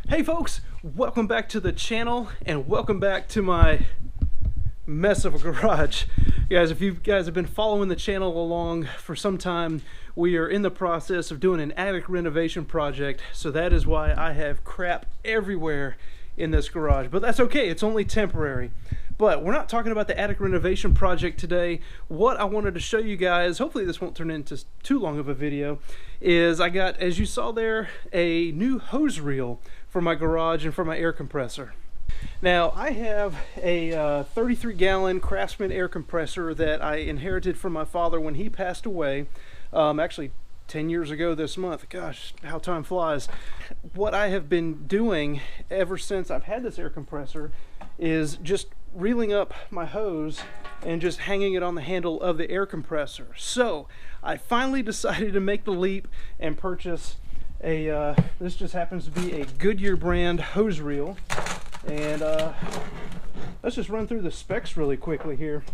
Hey folks, welcome back to the channel and welcome back to my mess of a garage. Guys, if you guys have been following the channel along for some time, we are in the process of doing an attic renovation project, so that is why I have crap everywhere in this garage. But that's okay, it's only temporary. But we're not talking about the attic renovation project today. What I wanted to show you guys, hopefully this won't turn into too long of a video, is I got, as you saw there, a new hose reel for my garage and for my air compressor. Now I have a 33-gallon Craftsman air compressor that I inherited from my father when he passed away, actually 10 years ago this month. Gosh, how time flies. What I have been doing ever since I've had this air compressor is just reeling up my hose and just hanging it on the handle of the air compressor. So I finally decided to make the leap and purchase a this just happens to be a Goodyear brand hose reel. And let's just run through the specs really quickly here.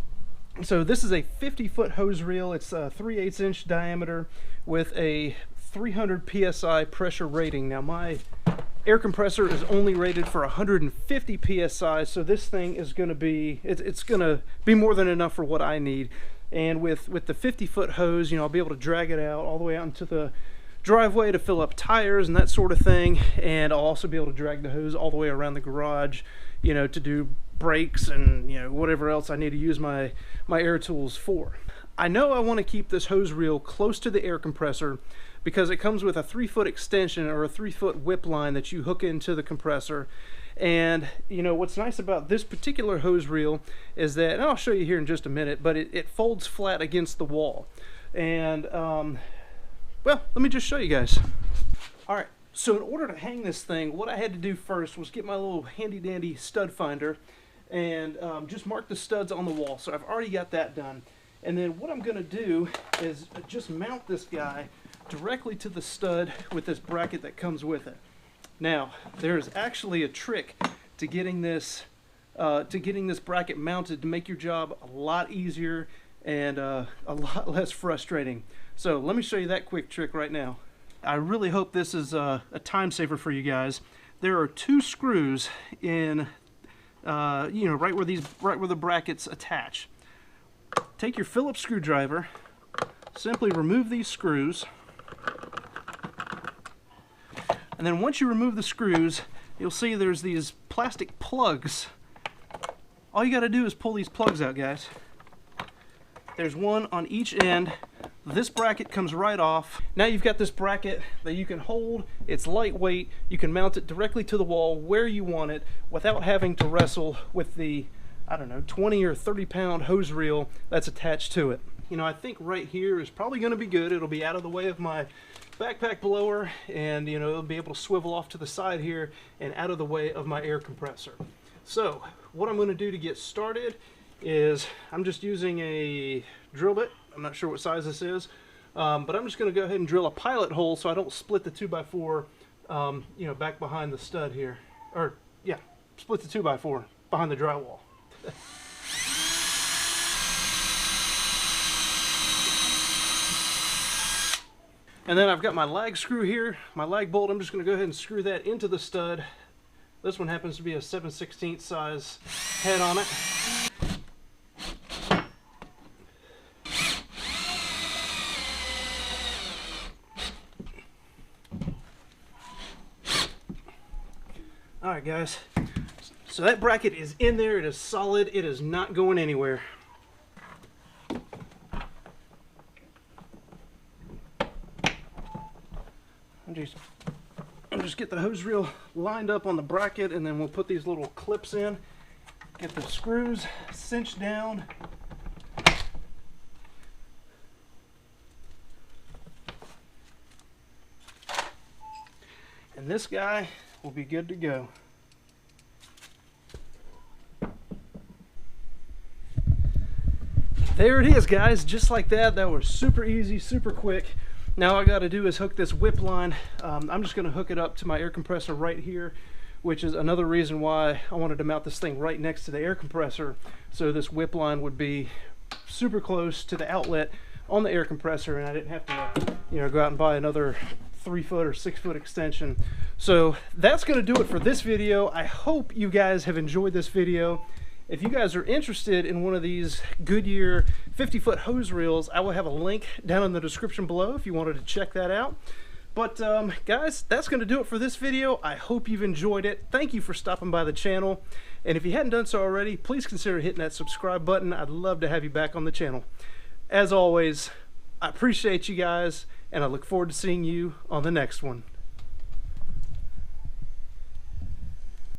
So this is a 50-foot hose reel. It's a 3/8 inch diameter with a 300 psi pressure rating. Now my air compressor is only rated for 150 psi, so this thing is going to be it's going to be more than enough for what I need. And with the 50-foot hose, you know, I'll be able to drag it out all the way out into the driveway to fill up tires and that sort of thing, and I'll also be able to drag the hose all the way around the garage, you know, to do brakes and, you know, whatever else I need to use my air tools for. I know I want to keep this hose reel close to the air compressor because it comes with a 3-foot extension or a 3-foot whip line that you hook into the compressor. And you know what's nice about this particular hose reel is that, and I'll show you here in just a minute, but it folds flat against the wall. And well, let me just show you guys. All right, so in order to hang this thing, what I had to do first was get my little handy dandy stud finder and just mark the studs on the wall. So I've already got that done. And then what I'm gonna do is just mount this guy directly to the stud with this bracket that comes with it. Now, there's actually a trick to getting this bracket mounted to make your job a lot easier and a lot less frustrating. So let me show you that quick trick right now. I really hope this is a time saver for you guys. There are 2 screws in, you know, right where the brackets attach. Take your Phillips screwdriver, simply remove these screws, and then once you remove the screws, you'll see there's these plastic plugs. All you got to do is pull these plugs out, guys. There's one on each end. This bracket comes right off. Now you've got this bracket that you can hold. It's lightweight. You can mount it directly to the wall where you want it without having to wrestle with the, I don't know, 20 or 30 pound hose reel that's attached to it. You know, I think right here is probably going to be good. It'll be out of the way of my backpack blower, and you know, it'll be able to swivel off to the side here and out of the way of my air compressor. So what I'm going to do to get started is I'm just using a drill bit. I'm not sure what size this is, but I'm just going to go ahead and drill a pilot hole so I don't split the 2x4 you know, back behind the stud here, or yeah, split the 2x4 behind the drywall. And then I've got my lag screw here, my lag bolt. I'm just going to go ahead and screw that into the stud. This one happens to be a 7/16 size head on it. Alright guys, so that bracket is in there, it is solid, it is not going anywhere. I'll just get the hose reel lined up on the bracket, and then we'll put these little clips in, get the screws cinched down. And this guy will be good to go. There it is, guys, just like that. That was super easy, super quick. Now all I got to do is hook this whip line. I'm just going to hook it up to my air compressor right here, which is another reason why I wanted to mount this thing right next to the air compressor, so this whip line would be super close to the outlet on the air compressor, and I didn't have to, you know, go out and buy another 3-foot or 6-foot extension. So that's going to do it for this video. I hope you guys have enjoyed this video. If you guys are interested in one of these Goodyear 50-foot hose reels, I will have a link down in the description below if you wanted to check that out. But guys, that's going to do it for this video. I hope you've enjoyed it. Thank you for stopping by the channel. And if you hadn't done so already, please consider hitting that subscribe button. I'd love to have you back on the channel. As always, I appreciate you guys, and I look forward to seeing you on the next one.